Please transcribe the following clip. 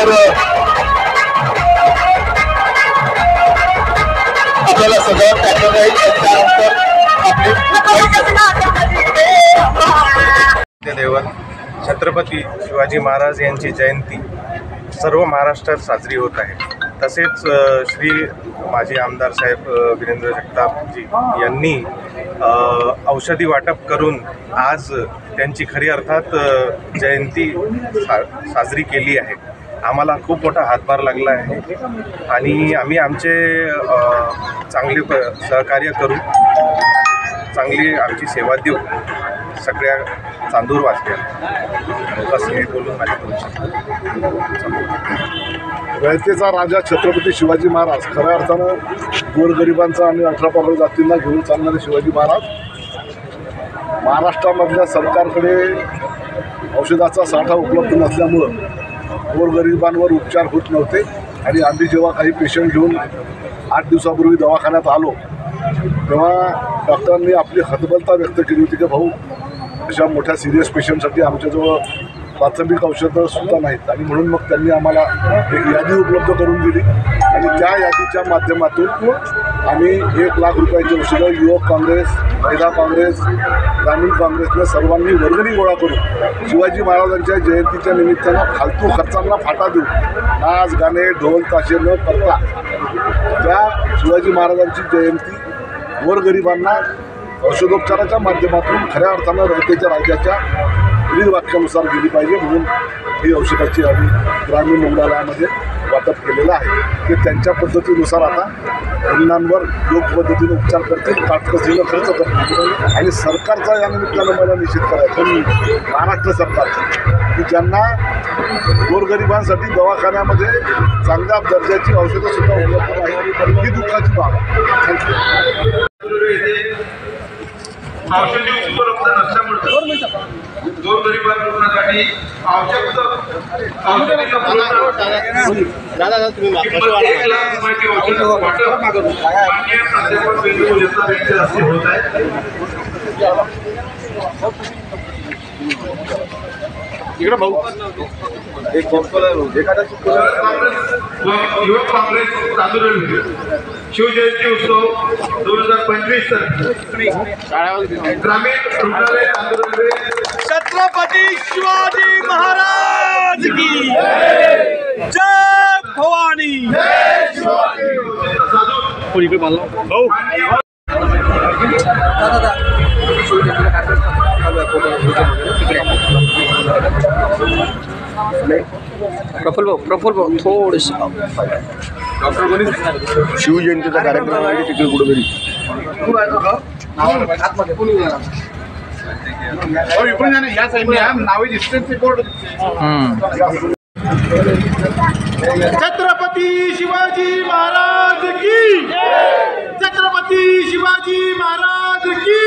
तर आपल्याला सजावट टाकलं जाईल. त्यानंतर दैवत छत्रपती शिवाजी महाराज यांची जयंती सर्व महाराष्ट्रात साजरी होत आहे. तसेच श्री माजी आमदार साहेब वीरेंद्र जगतापजी यांनी औषधी वाटप करून आज त्यांची खरी अर्थात जयंती साजरी केली आहे. आम्हाला खूप मोठा हातभार लागला आहे आणि आम्ही आमचे चांगले सहकार्य करू, चांगली आमची सेवा देऊ सगळ्या चांदूरवासिया. बस हे बोलून माझे करू शकतो. रयतेचा राजा छत्रपती शिवाजी महाराज, खऱ्या अर्थानं गोरगरिबांचा आणि 18 जातींना घेऊन चालणारे शिवाजी महाराज महाराष्ट्रामधल्या सरकारकडे औषधाचा साठा उपलब्ध नसल्यामुळं गोरगरिबांवर उपचार होत नव्हते. आणि आम्ही जेव्हा काही पेशंट घेऊन 8 दिवसापूर्वी दवाखान्यात आलो तेव्हा डॉक्टरांनी आपली हतबलता व्यक्त केली होती की भाऊ, अशा मोठ्या सिरियस पेशंटसाठी आमच्याजवळ प्राथमिक औषधं सुद्धा नाहीत. आणि म्हणून मग त्यांनी आम्हाला एक यादी उपलब्ध करून दिली आणि त्या यादीच्या माध्यमातून आम्ही 1 लाख रुपयाची औषधं युवक काँग्रेस, महिला काँग्रेस, ग्रामीण काँग्रेसनं सर्वांनी वर्गणी गोळा करून शिवाजी महाराजांच्या जयंतीच्या निमित्तानं फालतू खर्चांना फाटा देऊ, नाच गाणे ढोल ताशे न करता त्या शिवाजी महाराजांची जयंती गोरगरिबांना औषधोपचाराच्या माध्यमातून खऱ्या अर्थानं रयतेच्या राज्याच्या ब्रीदवाक्यानुसार गेली पाहिजे. म्हणून ही औषधाची आम्ही ग्रामीण रुग्णालयामध्ये वाटप केलेलं आहे. ते त्यांच्या पद्धतीनुसार आता रुग्णांवर योग्य पद्धतीने उपचार करतील, काटकसरीनं खर्च करतील. आणि सरकारचा या निमित्तानं मला निश्चित करायचा महाराष्ट्र सरकारचा की ज्यांना गोरगरिबांसाठी दवाखान्यामध्ये चांगल्या दर्जाची औषधंसुद्धा उपलब्ध नाही, ही दुःखाची बाब आहे. औषधी उपलब्ध नसल्यामुळे गोरगरिबां रुग्णासाठी आवश्यक औषधीचा इकडे भाऊ एक युवक काँग्रेस चांदूर शिवजयंती उत्सव 2025 ग्रामीण रुग्णालय चांदूर. छत्रपती शिवाजी महाराज की जय भवानी. प्रफुल्ल भाऊ थोडस शिवजयंतीचा कार्यक्रम आहे तिकडे कुठेतरी या साईडने नावे डिस्टन्स रिपोर्ट. छत्रपती शिवाजी महाराज की, छत्रपती शिवाजी महाराज की.